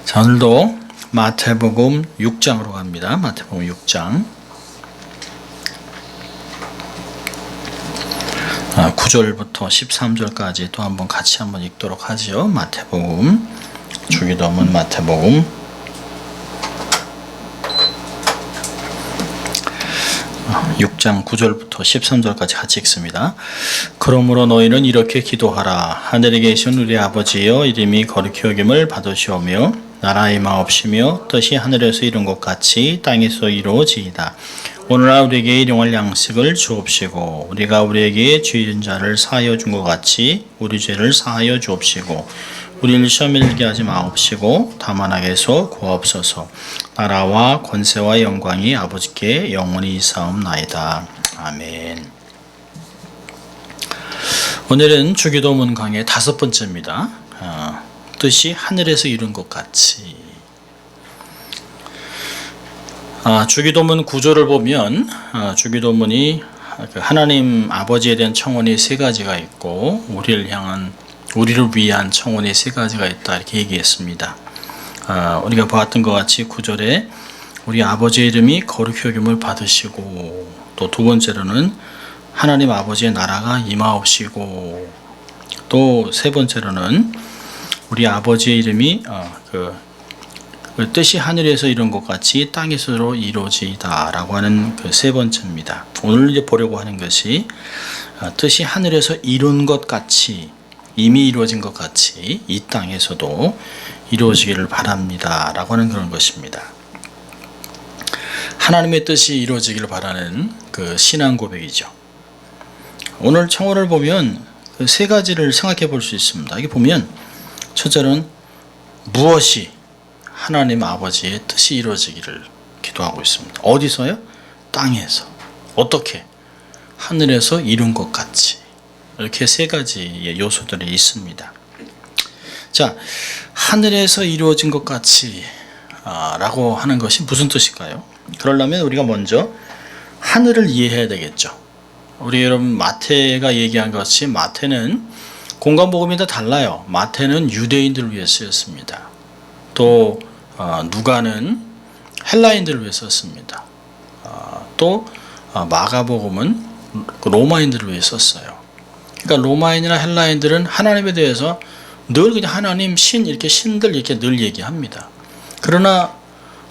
자, 오늘도 마태복음 6장으로 갑니다. 마태복음 6장 9절부터 13절까지 또 한번 같이 한번 읽도록 하죠. 마태복음, 주기도문 마태복음 6장 9절부터 13절까지 같이 읽습니다. 그러므로 너희는 이렇게 기도하라. 하늘에 계신 우리 아버지여, 이름이 거룩히 여김을 받으시오며 나라의 임하옵시며 뜻이 하늘에서 이룬 것 같이 땅에서 이루어지이다. 오늘날 우리에게 일용할 양식을 주옵시고 우리가 우리에게 죄 지은 자를 사하여 준 것 같이 우리 죄를 사하여 주옵시고 우리를 시험에 들게 하지 마옵시고 다만 악에서 구하옵소서. 나라와 권세와 영광이 아버지께 영원히 있사옵나이다. 아멘. 오늘은 주기도문 강의 5번째입니다. 뜻이 하늘에서 이룬 것 같이. 주기도문 구조를 보면 주기도문이 하나님 아버지에 대한 청원이 3가지가 있고 우리를 위한 청원이 3가지가 있다, 이렇게 얘기했습니다. 우리가 보았던 것 같이 9절에 우리 아버지의 이름이 거룩히 여김을 받으시고, 또 2번째로는 하나님 아버지의 나라가 임하옵시고, 또 3번째로는 우리 아버지의 이름이 그 뜻이 하늘에서 이룬 것 같이 땅에서로 이루어지이다 라고 하는 그 3번째입니다. 오늘 이제 보려고 하는 것이 뜻이 하늘에서 이룬 것 같이, 이미 이루어진 것 같이 이 땅에서도 이루어지기를 바랍니다 라고 하는 그런 것입니다. 하나님의 뜻이 이루어지기를 바라는 그 신앙 고백이죠. 오늘 청원을 보면 그 3가지를 생각해 볼 수 있습니다. 여기 보면 첫째는 무엇이 하나님 아버지의 뜻이 이루어지기를 기도하고 있습니다. 어디서요? 땅에서. 어떻게? 하늘에서 이룬 것 같이. 이렇게 3가지의 요소들이 있습니다. 자, 하늘에서 이루어진 것 같이 라고 하는 것이 무슨 뜻일까요? 그러려면 우리가 먼저 하늘을 이해해야 되겠죠. 우리 여러분 마태가 얘기한 것이, 마태는 공간복음이 다 달라요. 마태는 유대인들을 위해 쓰였습니다. 또 누가는 헬라인들을 위해 썼습니다. 또 마가복음은 로마인들을 위해 썼어요. 그러니까 로마인이나 헬라인들은 하나님에 대해서 늘 그냥 하나님, 신, 이렇게 신들 이렇게 늘 얘기합니다. 그러나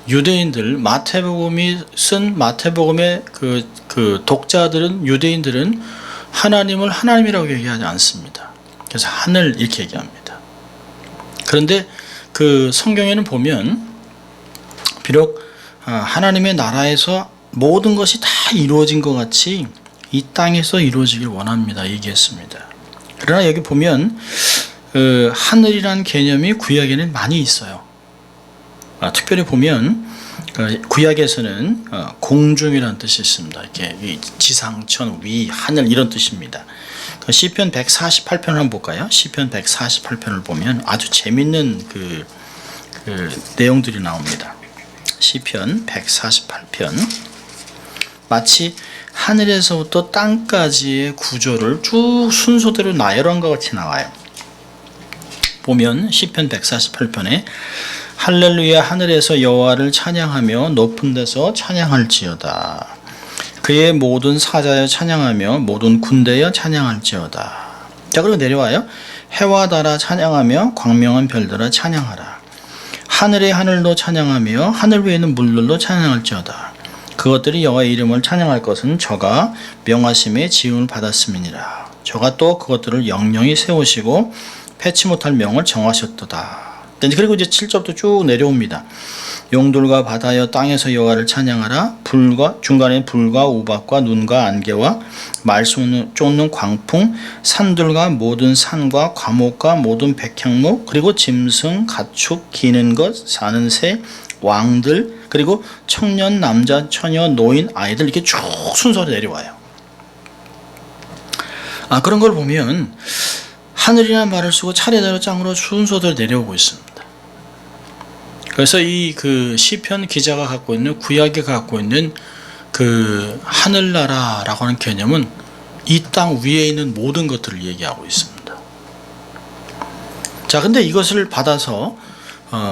유대인들, 마태복음이 쓴 마태복음의 그 독자들은, 유대인들은 하나님을 하나님이라고 얘기하지 않습니다. 그래서 하늘 이렇게 얘기합니다. 그런데 그 성경에는 보면 비록 하나님의 나라에서 모든 것이 다 이루어진 것 같이 이 땅에서 이루어지길 원합니다 얘기했습니다. 그러나 여기 보면 하늘이라는 개념이 구약에는 많이 있어요. 특별히 보면 구약에서는 공중이라는 뜻이 있습니다. 이렇게 지상천, 위, 하늘 이런 뜻입니다. 시편 148편을 한번 볼까요? 시편 148편을 보면 아주 재밌는 그 내용들이 나옵니다. 시편 148편, 마치 하늘에서부터 땅까지의 구조를 쭉 순서대로 나열한 것 같이 나와요. 보면 시편 148편에 할렐루야, 하늘에서 여호와를 찬양하며 높은 데서 찬양할지어다. 그의 모든 사자여 찬양하며 모든 군대여 찬양할지어다. 자, 그리고 내려와요. 해와 달아 찬양하며 광명한 별들아 찬양하라. 하늘의 하늘도 찬양하며 하늘 위에 있는 물들도 찬양할지어다. 그것들이 여호와의 이름을 찬양할 것은 저가 명하심의 지음을 받았음이니라. 저가 또 그것들을 영영히 세우시고 패치 못할 명을 정하셨도다. 그리고 이제 7절부터 쭉 내려옵니다. 용들과 바다여 땅에서 여호와를 찬양하라. 중간에 불과 우박과 눈과 안개와 말 쏟는 광풍, 산들과 모든 산과 과목과 모든 백향목, 그리고 짐승, 가축, 기는 것, 사는 새, 왕들, 그리고 청년, 남자, 처녀, 노인, 아이들, 이렇게 쭉 순서로 내려와요. 그런 걸 보면 하늘이라는 말을 쓰고 차례대로 짱으로 순서대로 내려오고 있습니다. 그래서 이 그 시편 기자가 갖고 있는, 구약이 갖고 있는 그 하늘나라라고 하는 개념은 이 땅 위에 있는 모든 것들을 얘기하고 있습니다. 자, 근데 이것을 받아서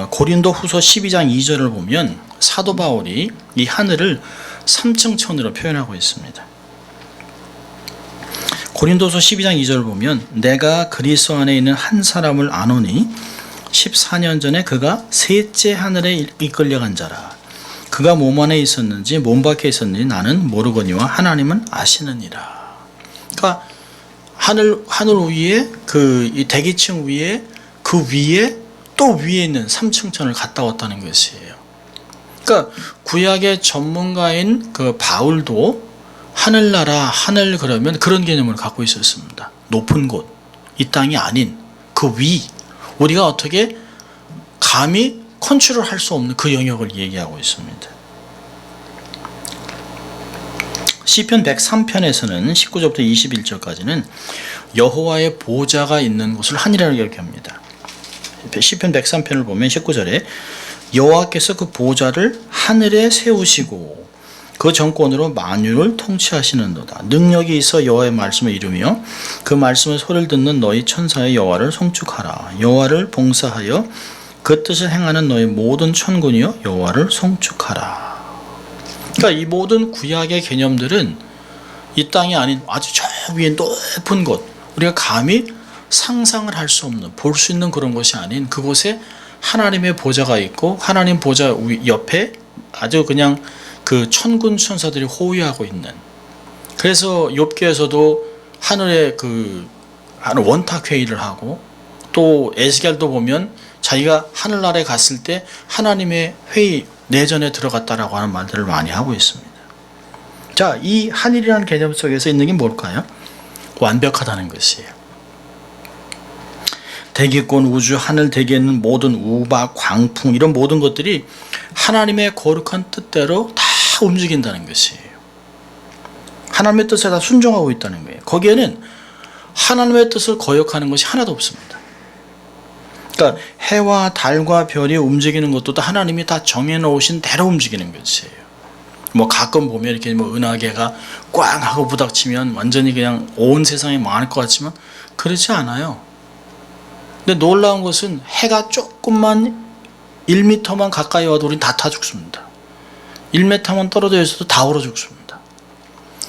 고린도 후서 12장 2절을 보면 사도 바울이 이 하늘을 3층 천으로 표현하고 있습니다. 고린도서 12장 2절을 보면 내가 그리스도 안에 있는 한 사람을 아노니 14년 전에 그가 셋째 하늘에 이끌려간 자라. 그가 몸 안에 있었는지 몸 밖에 있었는지 나는 모르거니와 하나님은 아시느니라. 그러니까 하늘 위에 이 대기층 위에 그 위에 또 위에 있는 3층 천을 갔다 왔다는 것이에요. 그러니까 구약의 전문가인 그 바울도 하늘나라, 하늘 그러면 그런 개념을 갖고 있었습니다. 높은 곳, 이 땅이 아닌 그 위, 우리가 어떻게 감히 컨트롤할 수 없는 그 영역을 얘기하고 있습니다. 시편 103편에서는 19절부터 21절까지는 여호와의 보좌가 있는 곳을 하늘이라고 얘기합니다. 시편 103편을 보면 19절에 여호와께서 그 보좌를 하늘에 세우시고 그 정권으로 만유를 통치하시는도다. 능력이 있어 여호와의 말씀을 이루며 그 말씀을 소리를 듣는 너희 천사의 여호와를 송축하라. 여호와를 봉사하여 그 뜻을 행하는 너희 모든 천군이여 여호와를 송축하라. 그러니까 이 모든 구약의 개념들은 이 땅이 아닌 아주 저 위에 높은 곳, 우리가 감히 상상을 할 수 없는, 볼 수 있는 그런 곳이 아닌 그곳에 하나님의 보좌가 있고 하나님 보좌 옆에 아주 그냥 그 천군 천사들이 호위하고 있는, 그래서 욥기에서도 하늘에 그 원탁 회의를 하고 또 에스겔도 보면 자기가 하늘나라에 갔을 때 하나님의 회의 내전에 들어갔다라고 하는 말들을 많이 하고 있습니다. 자, 이 하늘이라는 개념 속에서 있는 게 뭘까요? 완벽하다는 것이에요. 대기권, 우주, 하늘 대기에 있는 모든 우박, 광풍 이런 모든 것들이 하나님의 거룩한 뜻대로 다 움직인다는 것이에요. 하나님의 뜻에 다 순종하고 있다는 거예요. 거기에는 하나님의 뜻을 거역하는 것이 하나도 없습니다. 그러니까 해와 달과 별이 움직이는 것도 다 하나님이 다 정해놓으신 대로 움직이는 것이에요. 뭐 가끔 보면 이렇게 뭐 은하계가 꽝 하고 부닥치면 완전히 그냥 온 세상이 망할 것 같지만 그렇지 않아요. 근데 놀라운 것은 해가 조금만 1m만 가까이 와도 우린 다 타 죽습니다. 1m만 떨어져 있어도 다 얼어 죽습니다.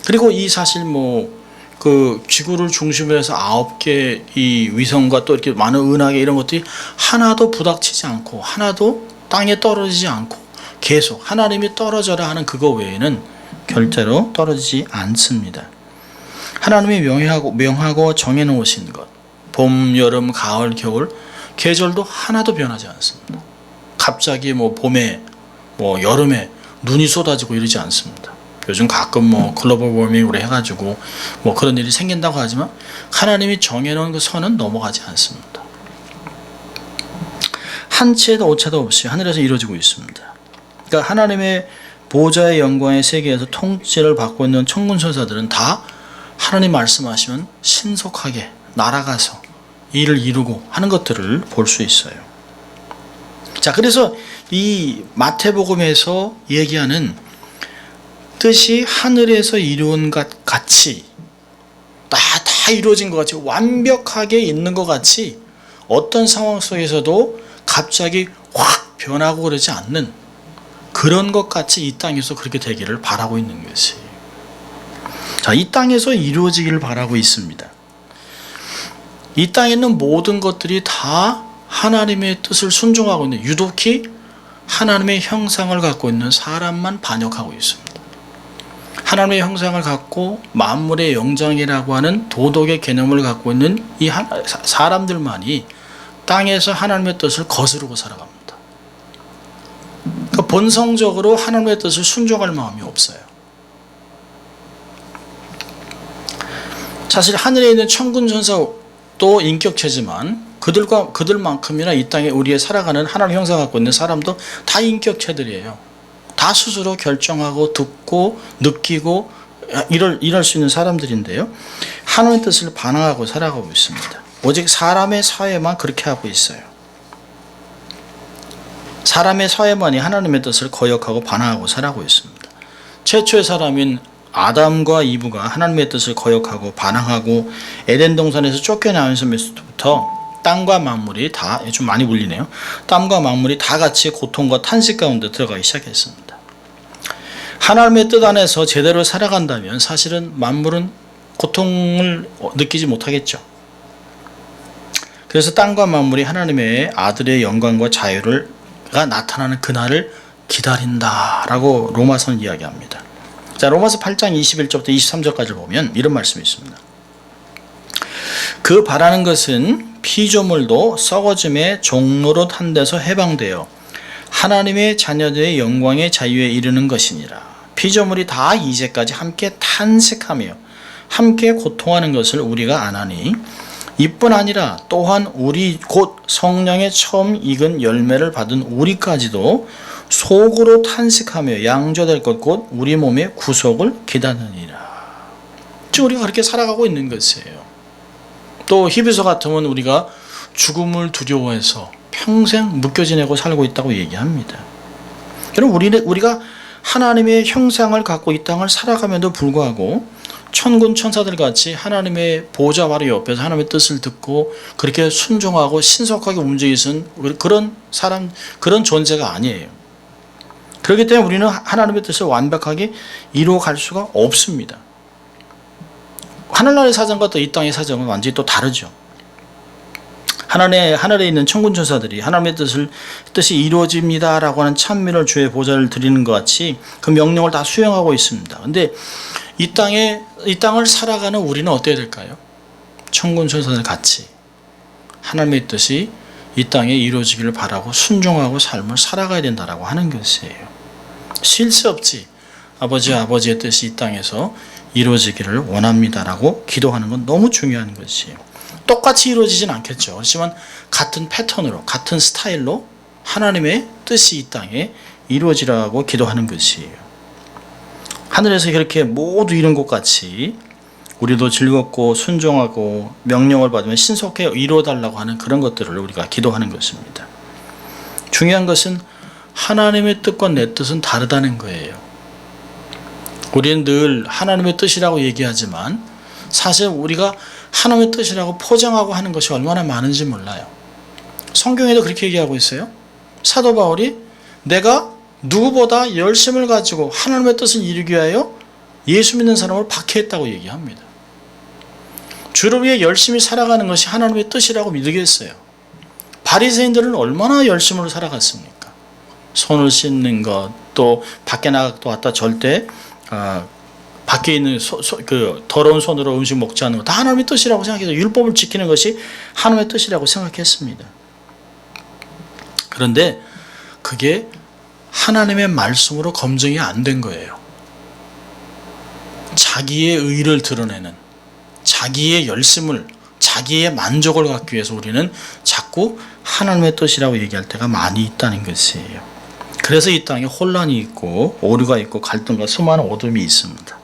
그리고 이 사실 그 지구를 중심으로 해서 9개 이 위성과 또 이렇게 많은 은하계 이런 것들이 하나도 부닥치지 않고 하나도 땅에 떨어지지 않고 계속 하나님이 떨어져라 하는 그거 외에는 절대로 떨어지지 않습니다. 하나님이 명하고 정해놓으신 것, 봄, 여름, 가을, 겨울 계절도 하나도 변하지 않습니다. 갑자기 봄에 여름에 눈이 쏟아지고 이러지 않습니다. 요즘 가끔 글로벌 워밍으로 해가지고 그런 일이 생긴다고 하지만 하나님이 정해놓은 그 선은 넘어가지 않습니다. 한 치에도 오차도 없이 하늘에서 이루어지고 있습니다. 그러니까 하나님의 보좌의 영광의 세계에서 통치를 받고 있는 천군 천사들은 다 하나님 말씀하시면 신속하게 날아가서 일을 이루고 하는 것들을 볼 수 있어요. 자, 그래서 이 마태복음에서 얘기하는 뜻이 하늘에서 이루어진 것 같이 다 이루어진 것 같이 완벽하게 있는 것 같이 어떤 상황 속에서도 갑자기 확 변하고 그러지 않는 그런 것 같이 이 땅에서 그렇게 되기를 바라고 있는 것이. 자, 이 땅에서 이루어지기를 바라고 있습니다. 이 땅에 있는 모든 것들이 다 하나님의 뜻을 순종하고 있는, 유독히 하나님의 형상을 갖고 있는 사람만 반역하고 있습니다. 하나님의 형상을 갖고 만물의 영장이라고 하는 도덕의 개념을 갖고 있는 이 사람들만이 땅에서 하나님의 뜻을 거스르고 살아갑니다. 그러니까 본성적으로 하나님의 뜻을 순종할 마음이 없어요. 사실 하늘에 있는 천군 천사도 인격체지만 그들만큼이나 이 땅에 우리의 살아가는 하나님 형상 갖고 있는 사람도 다 인격체들이에요. 다 스스로 결정하고 듣고 느끼고 이럴 수 있는 사람들인데요. 하나님의 뜻을 반항하고 살아가고 있습니다. 오직 사람의 사회만 그렇게 하고 있어요. 사람의 사회만이 하나님의 뜻을 거역하고 반항하고 살아가고 있습니다. 최초의 사람인 아담과 이브가 하나님의 뜻을 거역하고 반항하고 에덴 동산에서 쫓겨나면서부터 땅과 만물이 다, 좀 많이 울리네요. 땅과 만물이 다 같이 고통과 탄식 가운데 들어가기 시작했습니다. 하나님의 뜻 안에서 제대로 살아간다면 사실은 만물은 고통을 느끼지 못하겠죠. 그래서 땅과 만물이 하나님의 아들의 영광과 자유가 나타나는 그날을 기다린다라고 로마서는 이야기합니다. 자, 로마서 8장 21절부터 23절까지 보면 이런 말씀이 있습니다. 그 바라는 것은 피조물도 썩어짐의 종노릇 한 데서 해방되어 하나님의 자녀들의 영광의 자유에 이르는 것이니라. 피조물이 다 이제까지 함께 탄식하며 함께 고통하는 것을 우리가 아나니 이뿐 아니라 또한 우리 곧 성령의 처음 익은 열매를 받은 우리까지도 속으로 탄식하며 양조될 것 곧 우리 몸의 구속을 기다리니라. 지금 우리가 그렇게 살아가고 있는 것이에요. 또 히브리서 같으면 우리가 죽음을 두려워해서 평생 묶여 지내고 살고 있다고 얘기합니다. 여러분, 우리가 하나님의 형상을 갖고 이 땅을 살아가면도 불구하고 천군 천사들 같이 하나님의 보좌 바로 옆에서 하나님의 뜻을 듣고 그렇게 순종하고 신속하게 움직이는 그런 사람, 그런 존재가 아니에요. 그렇기 때문에 우리는 하나님의 뜻을 완벽하게 이루어갈 수가 없습니다. 하늘나라의 사정과 또 이 땅의 사정은 완전히 또 다르죠. 하늘에 있는 천군 천사들이 하나님의 뜻이 이루어집니다라고 하는 찬미를 주의 보좌를 드리는 것 같이 그 명령을 다 수행하고 있습니다. 그런데 이 땅을 살아가는 우리는 어때야 될까요? 천군 천사들 같이 하나님의 뜻이 이 땅에 이루어지기를 바라고 순종하고 삶을 살아가야 된다라고 하는 것이에요. 쉴 새 없이 아버지의 뜻이 이 땅에서 이루어지기를 원합니다라고 기도하는 건 너무 중요한 것이에요. 똑같이 이루어지진 않겠죠. 그렇지만 같은 패턴으로 같은 스타일로 하나님의 뜻이 이 땅에 이루어지라고 기도하는 것이에요. 하늘에서 그렇게 모두 이룬 것 같이 우리도 즐겁고 순종하고 명령을 받으면 신속하게 이루어달라고 하는 그런 것들을 우리가 기도하는 것입니다. 중요한 것은 하나님의 뜻과 내 뜻은 다르다는 거예요. 우리는 늘 하나님의 뜻이라고 얘기하지만 사실 우리가 하나님의 뜻이라고 포장하고 하는 것이 얼마나 많은지 몰라요. 성경에도 그렇게 얘기하고 있어요. 사도 바울이 내가 누구보다 열심을 가지고 하나님의 뜻을 이루기 위하여 예수 믿는 사람을 박해했다고 얘기합니다. 주를 위해 열심히 살아가는 것이 하나님의 뜻이라고 믿으겠어요. 바리새인들은 얼마나 열심으로 살아갔습니까? 손을 씻는 것, 또 밖에 나갔다 왔다 절대 밖에 있는 그 더러운 손으로 음식 먹지 않는 것, 다 하나님의 뜻이라고 생각해서 율법을 지키는 것이 하나님의 뜻이라고 생각했습니다. 그런데 그게 하나님의 말씀으로 검증이 안 된 거예요. 자기의 의를 드러내는, 자기의 열심을, 자기의 만족을 갖기 위해서 우리는 자꾸 하나님의 뜻이라고 얘기할 때가 많이 있다는 것이에요. 그래서 이 땅에 혼란이 있고 오류가 있고 갈등과 수많은 어둠이 있습니다.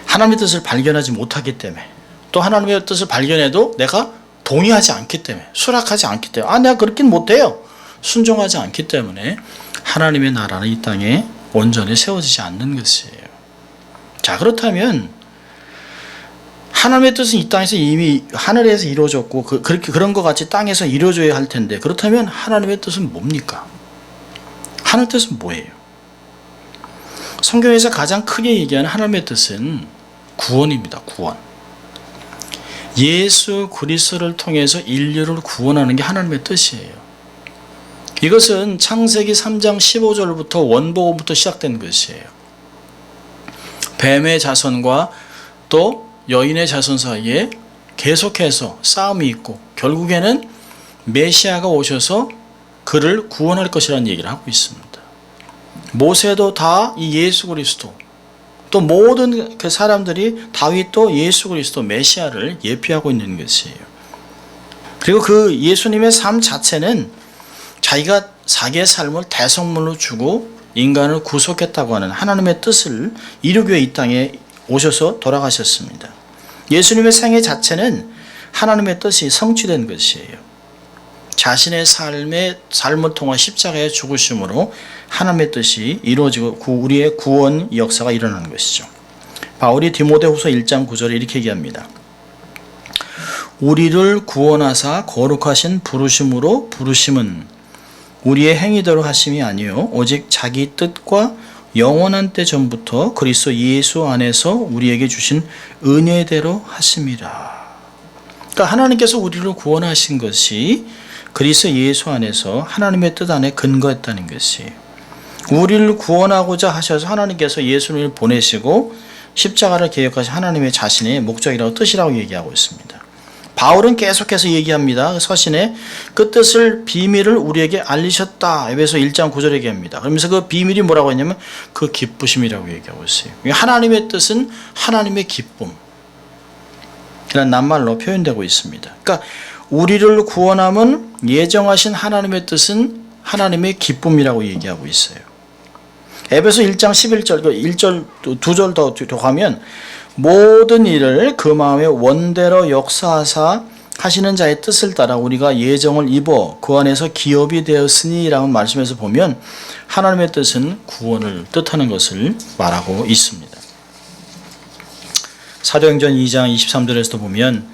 하나님의 뜻을 발견하지 못하기 때문에, 또 하나님의 뜻을 발견해도 내가 동의하지 않기 때문에, 수락하지 않기 때문에, 내가 그렇긴 못해요, 순종하지 않기 때문에 하나님의 나라는 이 땅에 온전히 세워지지 않는 것이에요. 자, 그렇다면 하나님의 뜻은 이 땅에서 이미 하늘에서 이루어졌고 그런 것 같이 땅에서 이루어져야 할 텐데, 그렇다면 하나님의 뜻은 뭡니까? 하나님의 뜻은 뭐예요? 성경에서 가장 크게 얘기하는 하나님의 뜻은 구원입니다. 구원. 예수 그리스도를 통해서 인류를 구원하는 게 하나님의 뜻이에요. 이것은 창세기 3장 15절부터 원복음부터 시작된 것이에요. 뱀의 자손과 또 여인의 자손 사이에 계속해서 싸움이 있고 결국에는 메시아가 오셔서 그를 구원할 것이라는 얘기를 하고 있습니다. 모세도 다 이 예수 그리스도, 또 모든 그 사람들이 다윗도 예수 그리스도 메시아를 예표하고 있는 것이에요. 그리고 그 예수님의 삶 자체는 자기가 자기의 삶을 대성물로 주고 인간을 구속했다고 하는 하나님의 뜻을 이루기 위해 이 땅에 오셔서 돌아가셨습니다. 예수님의 생애 자체는 하나님의 뜻이 성취된 것이에요. 자신의 삶을 통한 십자가의 죽으심으로 하나님의 뜻이 이루어지고 우리의 구원 역사가 일어나는 것이죠. 바울이 디모데후서 1장 9절에 이렇게 얘기합니다. 우리를 구원하사 거룩하신 부르심으로 부르심은 우리의 행위대로 하심이 아니요 오직 자기 뜻과 영원한 때 전부터 그리스도 예수 안에서 우리에게 주신 은혜대로 하심이라. 그러니까 하나님께서 우리를 구원하신 것이 그리스도 예수 안에서 하나님의 뜻 안에 근거했다는 것이, 우리를 구원하고자 하셔서 하나님께서 예수를 보내시고 십자가를 계획하신 하나님의 자신의 목적이라고 뜻이라고 얘기하고 있습니다. 바울은 계속해서 얘기합니다. 서신에 그 뜻을 비밀을 우리에게 알리셨다. 에베소 1장 9절에 얘기합니다. 그러면서 그 비밀이 뭐라고 했냐면 그 기쁘심이라고 얘기하고 있어요. 하나님의 뜻은 하나님의 기쁨 이라는 낱말로 표현되고 있습니다. 그러니까 우리를 구원함은 예정하신 하나님의 뜻은 하나님의 기쁨이라고 얘기하고 있어요. 에베소 1장 11절, 1절, 2절 더 가면 모든 일을 그 마음의 원대로 역사하사 하시는 자의 뜻을 따라 우리가 예정을 입어 그 안에서 기업이 되었으니 라는 말씀에서 보면 하나님의 뜻은 구원을 뜻하는 것을 말하고 있습니다. 사도행전 2장 23절에서도 보면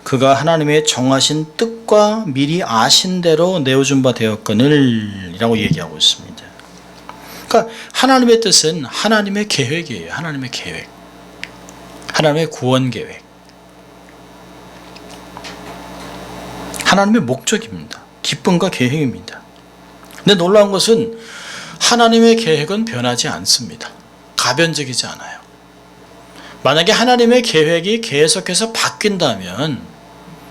그가 하나님의 정하신 뜻과 미리 아신 대로 내어준 바 되었거늘 이라고 얘기하고 있습니다. 그러니까 하나님의 뜻은 하나님의 계획이에요. 하나님의 계획, 하나님의 구원 계획, 하나님의 목적입니다. 기쁨과 계획입니다. 근데 놀라운 것은 하나님의 계획은 변하지 않습니다. 가변적이지 않아요. 만약에 하나님의 계획이 계속해서 바뀐다면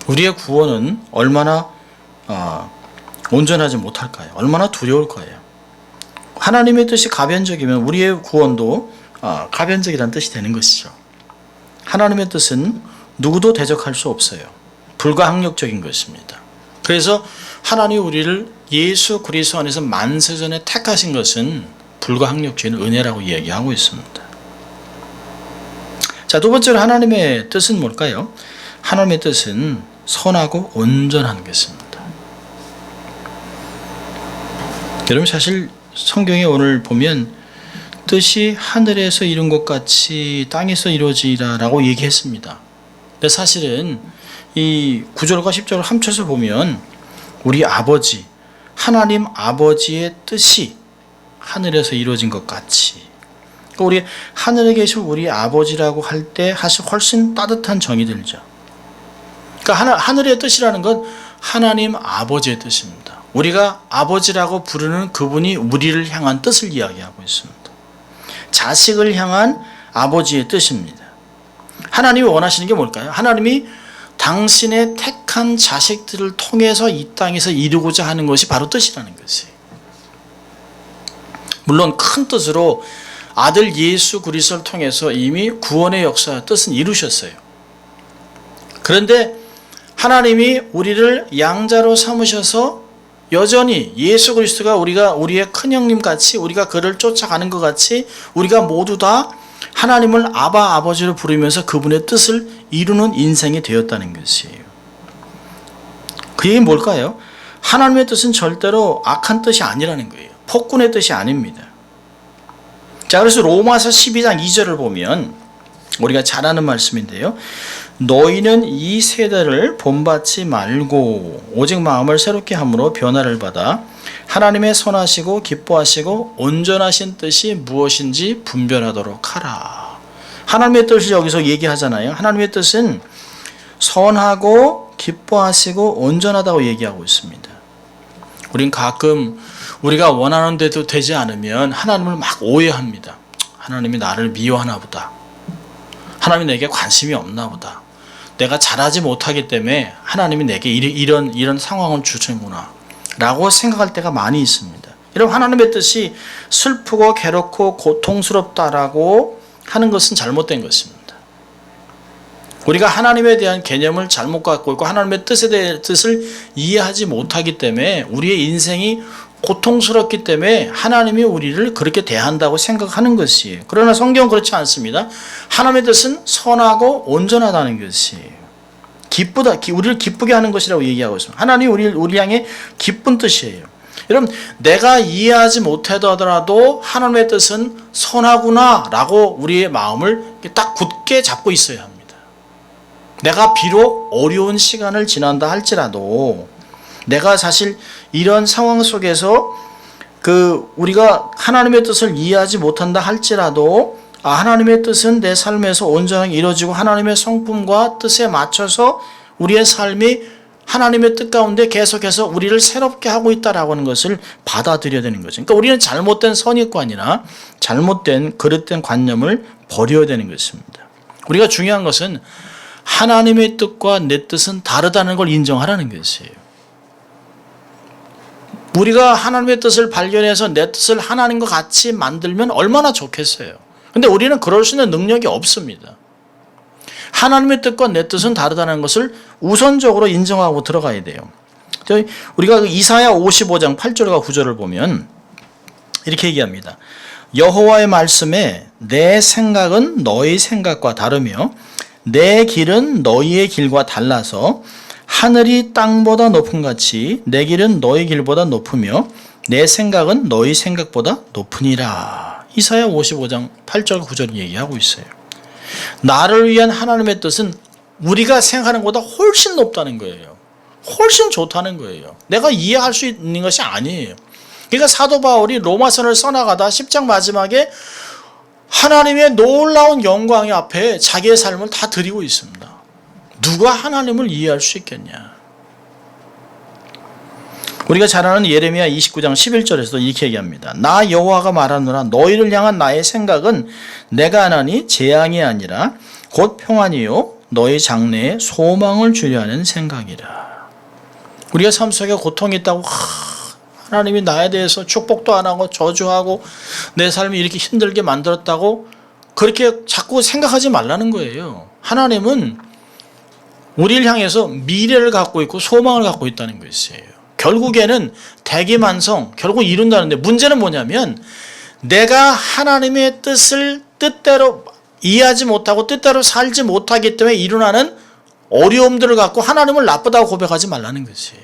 우리의 구원은 얼마나 온전하지 못할까요? 얼마나 두려울 거예요. 하나님의 뜻이 가변적이면 우리의 구원도 가변적이라는 뜻이 되는 것이죠. 하나님의 뜻은 누구도 대적할 수 없어요. 불가항력적인 것입니다. 그래서 하나님이 우리를 예수 그리스도 안에서 만세전에 택하신 것은 불가항력적인 은혜라고 얘기하고 있습니다. 자, 두 번째로 하나님의 뜻은 뭘까요? 하나님의 뜻은 선하고 온전한 것입니다. 여러분, 사실 성경에 오늘 보면 뜻이 하늘에서 이룬 것 같이 땅에서 이루어지리라 라고 얘기했습니다. 근데 사실은 이 9절과 10절을 합쳐서 보면 우리 아버지, 하나님 아버지의 뜻이 하늘에서 이루어진 것 같이, 우리 하늘에 계신 우리 아버지라고 할 때 훨씬 따뜻한 정이 들죠. 그러니까 하늘의 뜻이라는 건 하나님 아버지의 뜻입니다. 우리가 아버지라고 부르는 그분이 우리를 향한 뜻을 이야기하고 있습니다. 자식을 향한 아버지의 뜻입니다. 하나님이 원하시는 게 뭘까요? 하나님이 당신의 택한 자식들을 통해서 이 땅에서 이루고자 하는 것이 바로 뜻이라는 것이에요. 물론 큰 뜻으로 아들 예수 그리스도를 통해서 이미 구원의 역사 뜻은 이루셨어요. 그런데 하나님이 우리를 양자로 삼으셔서 여전히 예수 그리스도가 우리의 큰형님 같이 우리가 그를 쫓아가는 것 같이 우리가 모두 다 하나님을 아바 아버지로 부르면서 그분의 뜻을 이루는 인생이 되었다는 것이에요. 그 얘기는 뭘까요? 하나님의 뜻은 절대로 악한 뜻이 아니라는 거예요. 폭군의 뜻이 아닙니다. 자, 그래서 로마서 12장 2절을 보면 우리가 잘 아는 말씀인데요. 너희는 이 세대를 본받지 말고 오직 마음을 새롭게 함으로 변화를 받아 하나님의 선하시고 기뻐하시고 온전하신 뜻이 무엇인지 분별하도록 하라. 하나님의 뜻을 여기서 얘기하잖아요. 하나님의 뜻은 선하고 기뻐하시고 온전하다고 얘기하고 있습니다. 우린 가끔 우리가 원하는 대로 되지 않으면 하나님을 막 오해합니다. 하나님이 나를 미워하나 보다. 하나님이 내게 관심이 없나 보다. 내가 잘하지 못하기 때문에 하나님이 내게 이런 상황을 주시는구나 라고 생각할 때가 많이 있습니다. 여러분, 하나님의 뜻이 슬프고 괴롭고 고통스럽다라고 하는 것은 잘못된 것입니다. 우리가 하나님에 대한 개념을 잘못 갖고 있고 하나님의 뜻을 이해하지 못하기 때문에 우리의 인생이 고통스럽기 때문에 하나님이 우리를 그렇게 대한다고 생각하는 것이에요. 그러나 성경은 그렇지 않습니다. 하나님의 뜻은 선하고 온전하다는 것이에요. 기쁘다, 우리를 기쁘게 하는 것이라고 얘기하고 있습니다. 하나님이 우리 향해 기쁜 뜻이에요. 여러분, 내가 이해하지 못하더라도 하나님의 뜻은 선하구나 라고 우리의 마음을 딱 굳게 잡고 있어야 합니다. 내가 비록 어려운 시간을 지난다 할지라도 내가 사실 이런 상황 속에서 우리가 하나님의 뜻을 이해하지 못한다 할지라도 하나님의 뜻은 내 삶에서 온전하게 이루어지고 하나님의 성품과 뜻에 맞춰서 우리의 삶이 하나님의 뜻 가운데 계속해서 우리를 새롭게 하고 있다라고 하는 것을 받아들여야 되는 거죠. 그러니까 우리는 잘못된 선입관이나 잘못된 그릇된 관념을 버려야 되는 것입니다. 우리가 중요한 것은 하나님의 뜻과 내 뜻은 다르다는 걸 인정하라는 것이에요. 우리가 하나님의 뜻을 발견해서 내 뜻을 하나님과 같이 만들면 얼마나 좋겠어요. 근데 우리는 그럴 수 있는 능력이 없습니다. 하나님의 뜻과 내 뜻은 다르다는 것을 우선적으로 인정하고 들어가야 돼요. 우리가 이사야 55장 8절과 9절을 보면 이렇게 얘기합니다. 여호와의 말씀에 내 생각은 너희 생각과 다르며 내 길은 너희의 길과 달라서 하늘이 땅보다 높음 같이 내 길은 너희 길보다 높으며 내 생각은 너희 생각보다 높으니라. 이사야 55장 8절 9절을 얘기하고 있어요. 나를 위한 하나님의 뜻은 우리가 생각하는 것보다 훨씬 높다는 거예요. 훨씬 좋다는 거예요. 내가 이해할 수 있는 것이 아니에요. 그러니까 사도 바울이 로마서를 써나가다 10장 마지막에 하나님의 놀라운 영광의 앞에 자기의 삶을 다 드리고 있습니다. 누가 하나님을 이해할 수 있겠냐? 우리가 잘 아는 예레미야 29장 11절에서도 이렇게 얘기합니다. 나 여호와가 말하노라 너희를 향한 나의 생각은 내가 하나니 재앙이 아니라 곧 평안이요 너희 장래에 소망을 주려 하는 생각이라. 우리가 삶 속에 고통이 있다고 하나님이 나에 대해서 축복도 안 하고 저주하고 내 삶이 이렇게 힘들게 만들었다고 그렇게 자꾸 생각하지 말라는 거예요. 하나님은 우리를 향해서 미래를 갖고 있고 소망을 갖고 있다는 것이에요. 결국에는 대기만성 결국 이룬다는데 문제는 뭐냐면 내가 하나님의 뜻을 뜻대로 이해하지 못하고 뜻대로 살지 못하기 때문에 일어나는 어려움들을 갖고 하나님을 나쁘다고 고백하지 말라는 것이에요.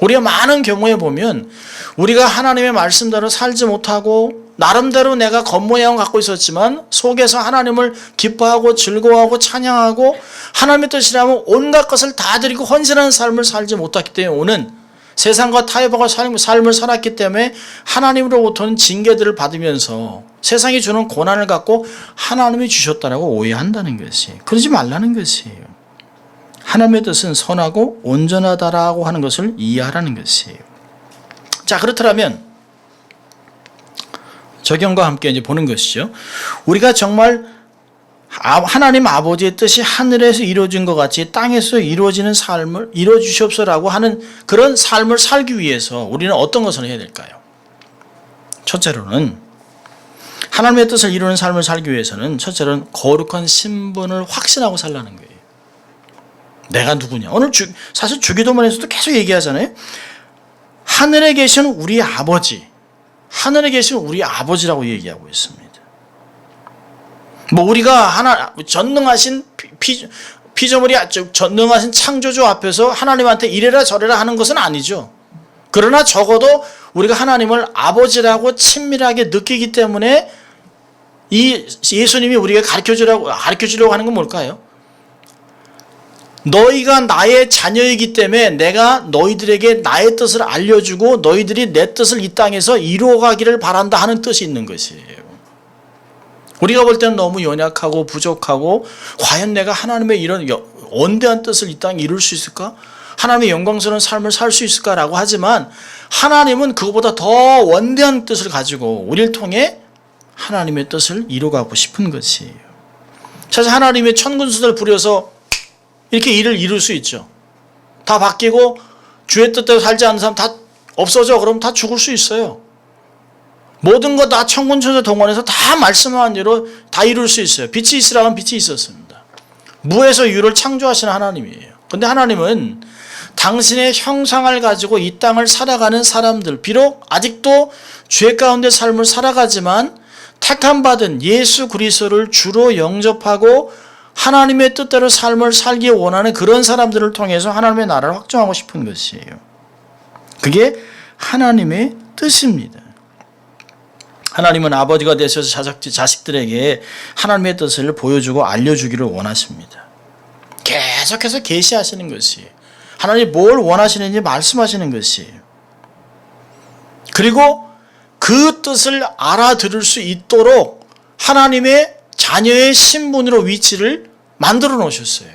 우리가 많은 경우에 보면 우리가 하나님의 말씀대로 살지 못하고 나름대로 내가 겉모양을 갖고 있었지만 속에서 하나님을 기뻐하고 즐거워하고 찬양하고 하나님의 뜻이라면 온갖 것을 다 드리고 헌신하는 삶을 살지 못했기 때문에 오는 세상과 타협하고 삶을 살았기 때문에 하나님으로부터는 징계들을 받으면서 세상이 주는 고난을 갖고 하나님이 주셨다라고 오해한다는 것이 그러지 말라는 것이에요. 하나님의 뜻은 선하고 온전하다라고 하는 것을 이해하라는 것이에요. 자, 그렇다면 적용과 함께 이제 보는 것이죠. 우리가 정말 하나님 아버지의 뜻이 하늘에서 이루어진 것 같이 땅에서 이루어지는 삶을 이루어 주시옵소서라고 하는 그런 삶을 살기 위해서 우리는 어떤 것을 해야 될까요? 첫째로는 하나님의 뜻을 이루는 삶을 살기 위해서는 첫째로는 거룩한 신분을 확신하고 살라는 거예요. 내가 누구냐? 오늘 사실 주기도문에서도 계속 얘기하잖아요. 하늘에 계신 우리 아버지, 하늘에 계신 우리 아버지라고 얘기하고 있습니다. 뭐 우리가 전능하신 피조물이 전능하신 창조주 앞에서 하나님한테 이래라 저래라 하는 것은 아니죠. 그러나 적어도 우리가 하나님을 아버지라고 친밀하게 느끼기 때문에 이 예수님이 우리에게 가르쳐주려고 하는 건 뭘까요? 너희가 나의 자녀이기 때문에 내가 너희들에게 나의 뜻을 알려주고 너희들이 내 뜻을 이 땅에서 이루어가기를 바란다 하는 뜻이 있는 것이에요. 우리가 볼 때는 너무 연약하고 부족하고 과연 내가 하나님의 이런 원대한 뜻을 이 땅에 이룰 수 있을까? 하나님의 영광스러운 삶을 살 수 있을까라고 하지만 하나님은 그것보다 더 원대한 뜻을 가지고 우리를 통해 하나님의 뜻을 이루어가고 싶은 것이에요. 사실 하나님의 천군수들 부려서 이렇게 일을 이룰 수 있죠. 다 바뀌고 주의 뜻대로 살지 않는 사람 다 없어져. 그럼 다 죽을 수 있어요. 모든 것 다 천군천사 동원해서 다 말씀한 대로 다 이룰 수 있어요. 빛이 있으라면 빛이 있었습니다. 무에서 유를 창조하시는 하나님이에요. 그런데 하나님은 당신의 형상을 가지고 이 땅을 살아가는 사람들, 비록 아직도 죄 가운데 삶을 살아가지만 택함받은 예수 그리스도를 주로 영접하고 하나님의 뜻대로 삶을 살기 원하는 그런 사람들을 통해서 하나님의 나라를 확정하고 싶은 것이에요. 그게 하나님의 뜻입니다. 하나님은 아버지가 되셔서 자식들에게 하나님의 뜻을 보여주고 알려주기를 원하십니다. 계속해서 계시하시는 것이, 하나님이 뭘 원하시는지 말씀하시는 것이, 그리고 그 뜻을 알아들을 수 있도록 하나님의 자녀의 신분으로 위치를 만들어 놓으셨어요.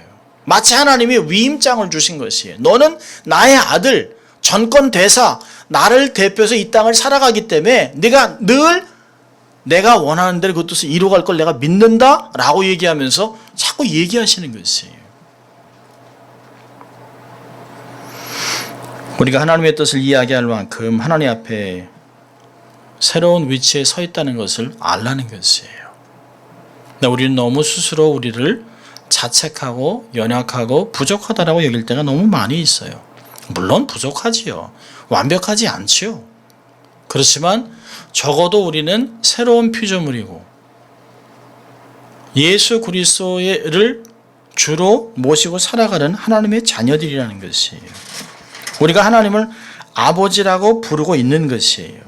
마치 하나님이 위임장을 주신 것이에요. 너는 나의 아들, 전권 대사, 나를 대표해서 이 땅을 살아가기 때문에 네가 늘 내가 원하는 대로 그 뜻을 이루어갈 걸 내가 믿는다 라고 얘기하면서 자꾸 얘기하시는 것이에요. 우리가 하나님의 뜻을 이야기할 만큼 하나님 앞에 새로운 위치에 서 있다는 것을 알라는 것이에요. 근데 우리는 너무 스스로 우리를 자책하고 연약하고 부족하다라고 여길 때가 너무 많이 있어요. 물론 부족하지요. 완벽하지 않지요. 그렇지만 적어도 우리는 새로운 피조물이고 예수 그리스도를 주로 모시고 살아가는 하나님의 자녀들이라는 것이에요. 우리가 하나님을 아버지라고 부르고 있는 것이에요.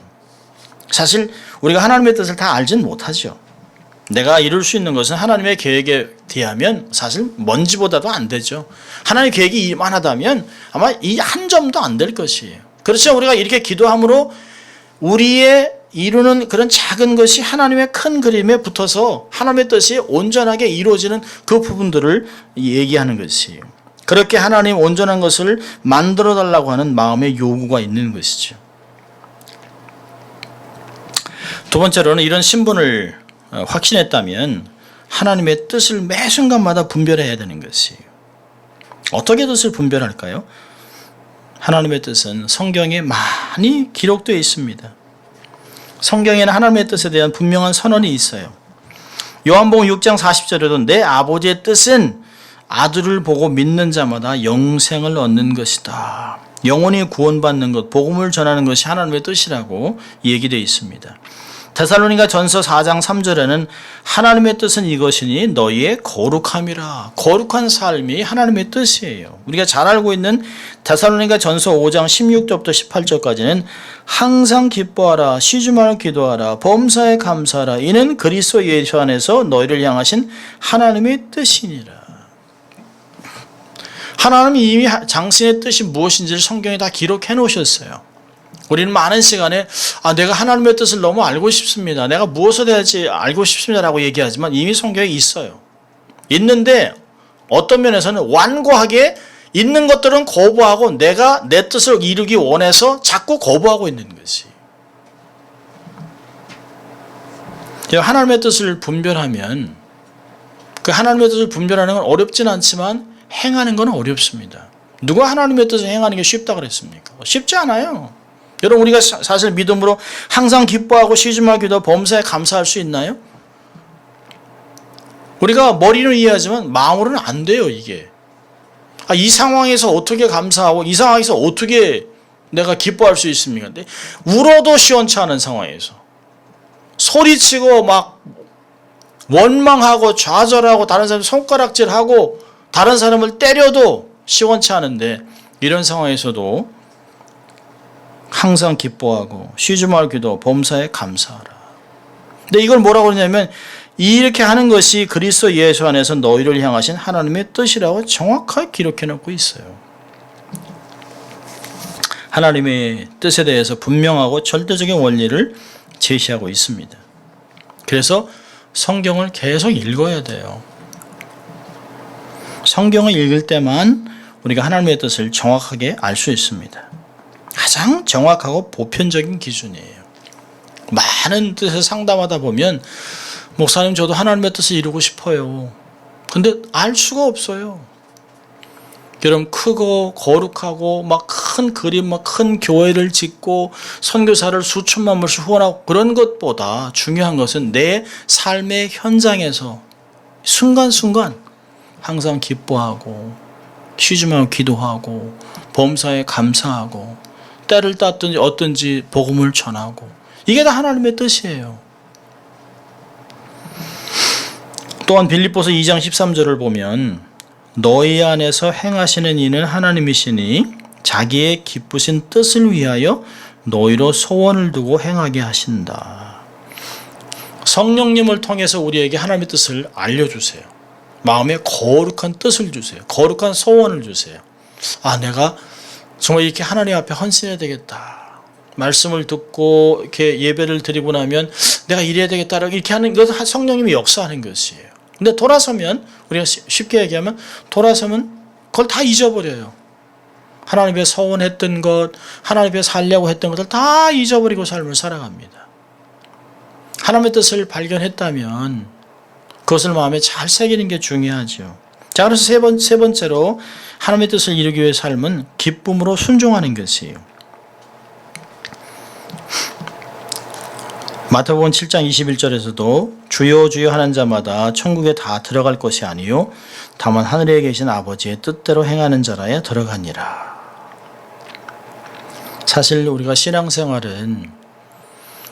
사실 우리가 하나님의 뜻을 다 알지는 못하죠. 내가 이룰 수 있는 것은 하나님의 계획에 대하면 사실 먼지보다도 안 되죠. 하나님의 계획이 이만하다면 아마 이 한 점도 안 될 것이에요. 그렇죠. 우리가 이렇게 기도함으로 우리의 이루는 그런 작은 것이 하나님의 큰 그림에 붙어서 하나님의 뜻이 온전하게 이루어지는 그 부분들을 얘기하는 것이에요. 그렇게 하나님 온전한 것을 만들어 달라고 하는 마음의 요구가 있는 것이죠. 두 번째로는 이런 신분을 확신했다면 하나님의 뜻을 매 순간마다 분별해야 되는 것이에요. 어떻게 뜻을 분별할까요? 하나님의 뜻은 성경에 많이 기록되어 있습니다. 성경에는 하나님의 뜻에 대한 분명한 선언이 있어요. 요한복음 6장 40절에도 내 아버지의 뜻은 아들을 보고 믿는 자마다 영생을 얻는 것이다. 영혼이 구원받는 것, 복음을 전하는 것이 하나님의 뜻이라고 얘기되어 있습니다. 데살로니가 전서 4장 3절에는 하나님의 뜻은 이것이니 너희의 거룩함이라. 거룩한 삶이 하나님의 뜻이에요. 우리가 잘 알고 있는 데살로니가 전서 5장 16절부터 18절까지는 항상 기뻐하라, 쉬지 말고 기도하라, 범사에 감사하라. 이는 그리스도 예수 안에서 너희를 향하신 하나님의 뜻이니라. 하나님이 이미 당신의 뜻이 무엇인지를 성경에 다 기록해 놓으셨어요. 우리는 많은 시간에 내가 하나님의 뜻을 너무 알고 싶습니다. 내가 무엇을 해야 할지 알고 싶습니다 라고 얘기하지만 이미 성경에 있어요. 있는데 어떤 면에서는 완고하게 있는 것들은 거부하고 내가 내 뜻을 이루기 원해서 자꾸 거부하고 있는 것이. 하나님의 뜻을 분별하면 그 하나님의 뜻을 분별하는 건 어렵진 않지만 행하는 건 어렵습니다. 누가 하나님의 뜻을 행하는 게 쉽다고 그랬습니까? 쉽지 않아요. 여러분 우리가 사실 믿음으로 항상 기뻐하고 쉬지 말고 기도 범사에 감사할 수 있나요? 우리가 머리로 이해하지만 마음으로는 안 돼요 이게. 이 상황에서 어떻게 감사하고 이 상황에서 어떻게 내가 기뻐할 수 있습니까? 근데 울어도 시원치 않은 상황에서 소리치고 막 원망하고 좌절하고 다른 사람 손가락질하고 다른 사람을 때려도 시원치 않은데 이런 상황에서도 항상 기뻐하고 쉬지 말고 기도 범사에 감사하라. 근데 이걸 뭐라고 그러냐면 이렇게 하는 것이 그리스도 예수 안에서 너희를 향하신 하나님의 뜻이라고 정확하게 기록해 놓고 있어요. 하나님의 뜻에 대해서 분명하고 절대적인 원리를 제시하고 있습니다. 그래서 성경을 계속 읽어야 돼요. 성경을 읽을 때만 우리가 하나님의 뜻을 정확하게 알 수 있습니다. 가장 정확하고 보편적인 기준이에요. 많은 뜻을 상담하다 보면 목사님 저도 하나님의 뜻을 이루고 싶어요. 근데 알 수가 없어요. 여러분 크고 거룩하고 막 큰 그림, 막 큰 교회를 짓고 선교사를 수천만 불씩 후원하고 그런 것보다 중요한 것은 내 삶의 현장에서 순간순간 항상 기뻐하고 쉬지 말고 기도하고 범사에 감사하고 때를 땄든지 어떤지 복음을 전하고 이게 다 하나님의 뜻이에요. 또한 빌립보서 2장 13절을 보면 너희 안에서 행하시는 이는 하나님이시니 자기의 기쁘신 뜻을 위하여 너희로 소원을 두고 행하게 하신다. 성령님을 통해서 우리에게 하나님의 뜻을 알려주세요. 마음에 거룩한 뜻을 주세요. 거룩한 소원을 주세요. 아, 내가 정말 이렇게 하나님 앞에 헌신해야 되겠다. 말씀을 듣고 이렇게 예배를 드리고 나면 내가 이래야 되겠다. 이렇게 하는 것은 성령님이 역사하는 것이에요. 근데 돌아서면, 우리가 쉽게 얘기하면 돌아서면 그걸 다 잊어버려요. 하나님 앞에 서원했던 것, 하나님 앞에 살려고 했던 것을 다 잊어버리고 삶을 살아갑니다. 하나님의 뜻을 발견했다면 그것을 마음에 잘 새기는 게 중요하죠. 자, 그래서 세 번째로 하나님의 뜻을 이루기 위해 삶은 기쁨으로 순종하는 것이에요. 마태복음 7장 21절에서도 주여 주여 하는 자마다 천국에 다 들어갈 것이 아니요 다만 하늘에 계신 아버지의 뜻대로 행하는 자라야 들어가니라. 사실 우리가 신앙생활은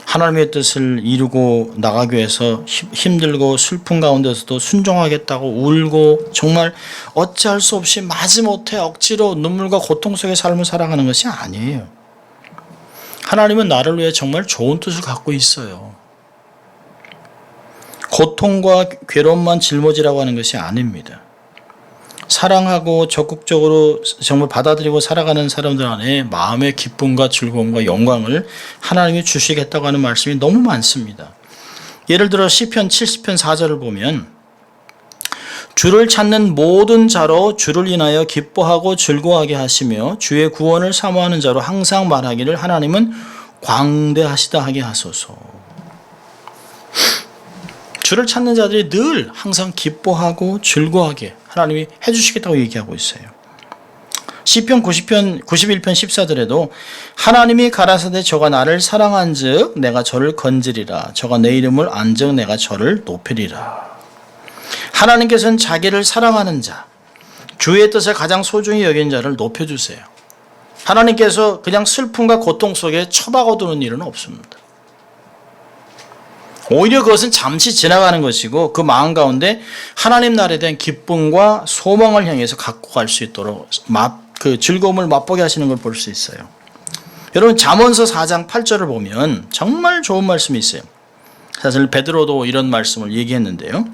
하나님의 뜻을 이루고 나가기 위해서 힘들고 슬픈 가운데서도 순종하겠다고 울고 정말 어찌할 수 없이 마지못해 억지로 눈물과 고통 속의 삶을 살아가는 것이 아니에요. 하나님은 나를 위해 정말 좋은 뜻을 갖고 있어요. 고통과 괴로움만 짊어지라고 하는 것이 아닙니다. 사랑하고 적극적으로 정말 받아들이고 살아가는 사람들 안에 마음의 기쁨과 즐거움과 영광을 하나님이 주시겠다고 하는 말씀이 너무 많습니다. 예를 들어 시편 70편 4절을 보면 주를 찾는 모든 자로 주를 인하여 기뻐하고 즐거워하게 하시며 주의 구원을 사모하는 자로 항상 말하기를 하나님은 광대하시다 하게 하소서. 주를 찾는 자들이 늘 항상 기뻐하고 즐거워하게 하나님이 해주시겠다고 얘기하고 있어요. 시편 91편 14절에도 하나님이 가라사대 저가 나를 사랑한즉 내가 저를 건지리라. 저가 내 이름을 안즉 내가 저를 높이리라. 하나님께서는 자기를 사랑하는 자, 주의 뜻을 가장 소중히 여긴 자를 높여주세요. 하나님께서 그냥 슬픔과 고통 속에 처박아두는 일은 없습니다. 오히려 그것은 잠시 지나가는 것이고 그 마음 가운데 하나님 나라에 대한 기쁨과 소망을 향해서 갖고 갈 수 있도록 그 즐거움을 맛보게 하시는 걸 볼 수 있어요. 여러분 잠언서 4장 8절을 보면 정말 좋은 말씀이 있어요. 사실 베드로도 이런 말씀을 얘기했는데요.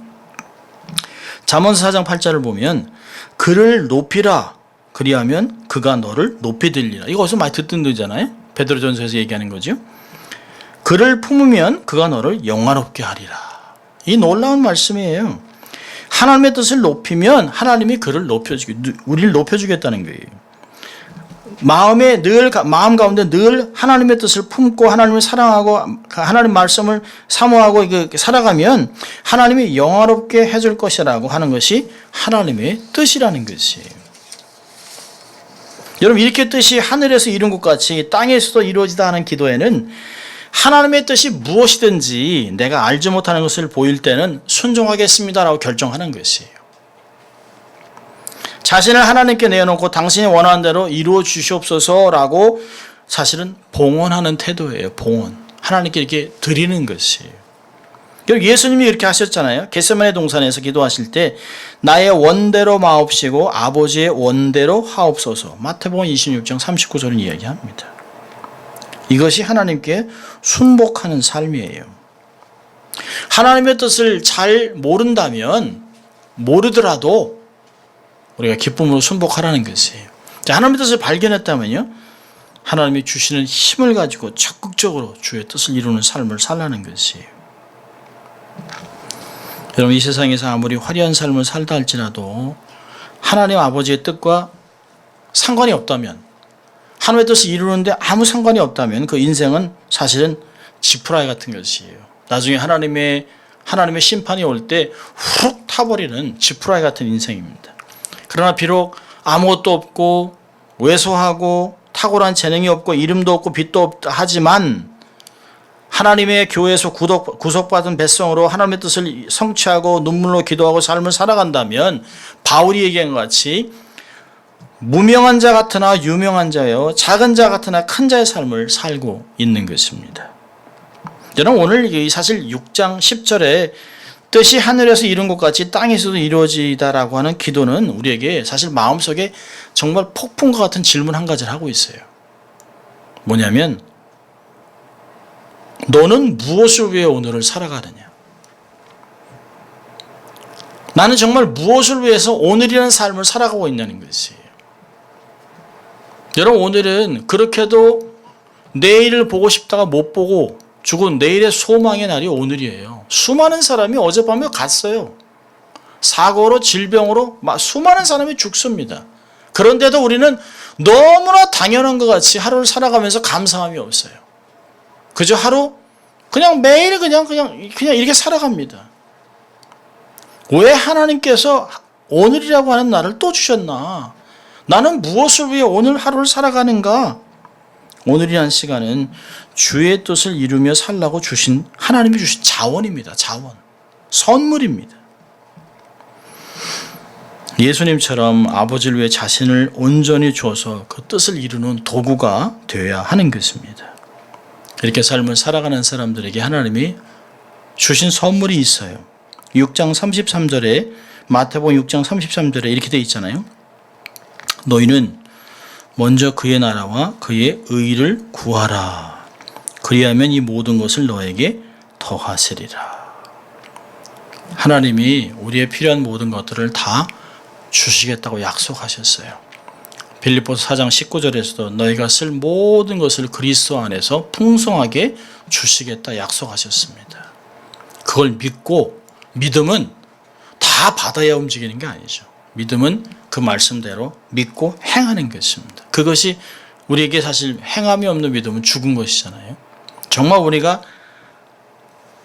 잠언서 4장 8절을 보면 그를 높이라 그리하면 그가 너를 높이 들리라. 이거 어디서 많이 듣던 거잖아요. 베드로전서에서 얘기하는 거죠. 그를 품으면 그가 너를 영화롭게 하리라. 이 놀라운 말씀이에요. 하나님의 뜻을 높이면 하나님이 그를 우리를 높여주겠다는 거예요. 마음 가운데 늘 하나님의 뜻을 품고 하나님을 사랑하고 하나님 말씀을 사모하고 살아가면 하나님이 영화롭게 해줄 것이라고 하는 것이 하나님의 뜻이라는 것이에요. 여러분 이렇게 뜻이 하늘에서 이룬 것 같이 땅에서도 이루어지다 하는 기도에는 하나님의 뜻이 무엇이든지 내가 알지 못하는 것을 보일 때는 순종하겠습니다라고 결정하는 것이에요. 자신을 하나님께 내어놓고 당신이 원하는 대로 이루어 주시옵소서라고 사실은 봉헌하는 태도예요. 봉헌. 하나님께 이렇게 드리는 것이에요. 예수님이 이렇게 하셨잖아요. 겟세마네 동산에서 기도하실 때 나의 원대로 마옵시고 아버지의 원대로 하옵소서. 마태복음 26장 39절은 이야기합니다. 이것이 하나님께 순복하는 삶이에요. 하나님의 뜻을 잘 모르더라도 우리가 기쁨으로 순복하라는 것이에요. 자, 하나님의 뜻을 발견했다면요, 하나님이 주시는 힘을 가지고 적극적으로 주의 뜻을 이루는 삶을 살라는 것이에요. 여러분 이 세상에서 아무리 화려한 삶을 살다 할지라도 하나님 아버지의 뜻과 상관이 없다면, 하나님의 뜻을 이루는데 아무 상관이 없다면 그 인생은 사실은 지푸라기 같은 것이에요. 나중에 하나님의 심판이 올 때 훅 타버리는 지푸라기 같은 인생입니다. 그러나 비록 아무것도 없고 왜소하고 탁월한 재능이 없고 이름도 없고 빛도 없다 하지만 하나님의 교회에서 구속받은 백성으로 하나님의 뜻을 성취하고 눈물로 기도하고 삶을 살아간다면 바울이 얘기한 것 같이 무명한 자 같으나 유명한 자요 작은 자 같으나 큰 자의 삶을 살고 있는 것입니다. 여러분 오늘 사실 6장 10절에 뜻이 하늘에서 이룬 것 같이 땅에서도 이루어지다라고 하는 기도는 우리에게 사실 마음속에 정말 폭풍과 같은 질문 한 가지를 하고 있어요. 뭐냐면 너는 무엇을 위해 오늘을 살아가느냐? 나는 정말 무엇을 위해서 오늘이라는 삶을 살아가고 있냐는 것이에요. 여러분, 오늘은 그렇게도 내일을 보고 싶다가 못 보고 죽은 내일의 소망의 날이 오늘이에요. 수많은 사람이 어젯밤에 갔어요. 사고로, 질병으로 수많은 사람이 죽습니다. 그런데도 우리는 너무나 당연한 것 같이 하루를 살아가면서 감사함이 없어요. 그저 하루 그냥 매일 그냥 이렇게 살아갑니다. 왜 하나님께서 오늘이라고 하는 날을 또 주셨나? 나는 무엇을 위해 오늘 하루를 살아가는가? 오늘이라는 시간은 주의 뜻을 이루며 살라고 주신 하나님이 주신 자원입니다. 자원. 선물입니다. 예수님처럼 아버지를 위해 자신을 온전히 줘서 그 뜻을 이루는 도구가 되어야 하는 것입니다. 이렇게 삶을 살아가는 사람들에게 하나님이 주신 선물이 있어요. 6장 33절에 마태복음 6장 33절에 이렇게 되어 있잖아요. 너희는 먼저 그의 나라와 그의 의를 구하라. 그리하면 이 모든 것을 너에게 더하시리라. 하나님이 우리의 필요한 모든 것들을 다 주시겠다고 약속하셨어요. 빌립보서 4장 19절에서도 너희가 쓸 모든 것을 그리스도 안에서 풍성하게 주시겠다 약속하셨습니다. 그걸 믿고, 믿음은 다 받아야 움직이는 게 아니죠. 믿음은 그 말씀대로 믿고 행하는 것입니다. 그것이 우리에게 사실 행함이 없는 믿음은 죽은 것이잖아요. 정말 우리가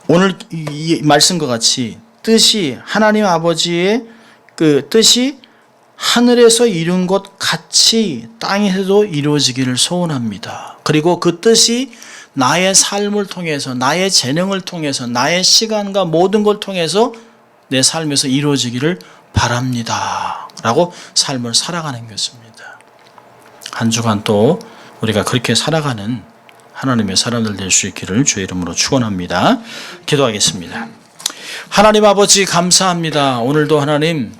오늘 이 말씀과 같이 뜻이 하나님 아버지의 그 뜻이 하늘에서 이룬 것 같이 땅에서도 이루어지기를 소원합니다. 그리고 그 뜻이 나의 삶을 통해서, 나의 재능을 통해서, 나의 시간과 모든 걸 통해서 내 삶에서 이루어지기를 바랍니다. 라고 삶을 살아가는 것입니다. 한 주간 또 우리가 그렇게 살아가는 하나님의 사람들 될 수 있기를 주의 이름으로 축원합니다. 기도하겠습니다. 하나님 아버지 감사합니다. 오늘도 하나님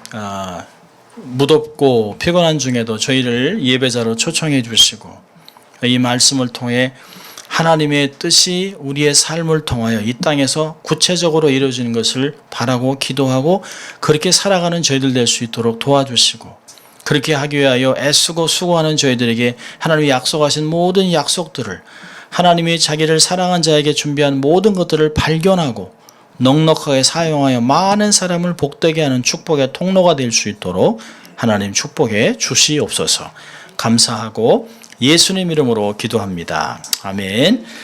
무덥고 피곤한 중에도 저희를 예배자로 초청해 주시고 이 말씀을 통해 하나님의 뜻이 우리의 삶을 통하여 이 땅에서 구체적으로 이루어지는 것을 바라고 기도하고 그렇게 살아가는 저희들 될 수 있도록 도와주시고 그렇게 하기 위하여 애쓰고 수고하는 저희들에게 하나님이 약속하신 모든 약속들을 하나님이 자기를 사랑한 자에게 준비한 모든 것들을 발견하고 넉넉하게 사용하여 많은 사람을 복되게 하는 축복의 통로가 될 수 있도록 하나님 축복해 주시옵소서. 감사하고 예수님 이름으로 기도합니다. 아멘.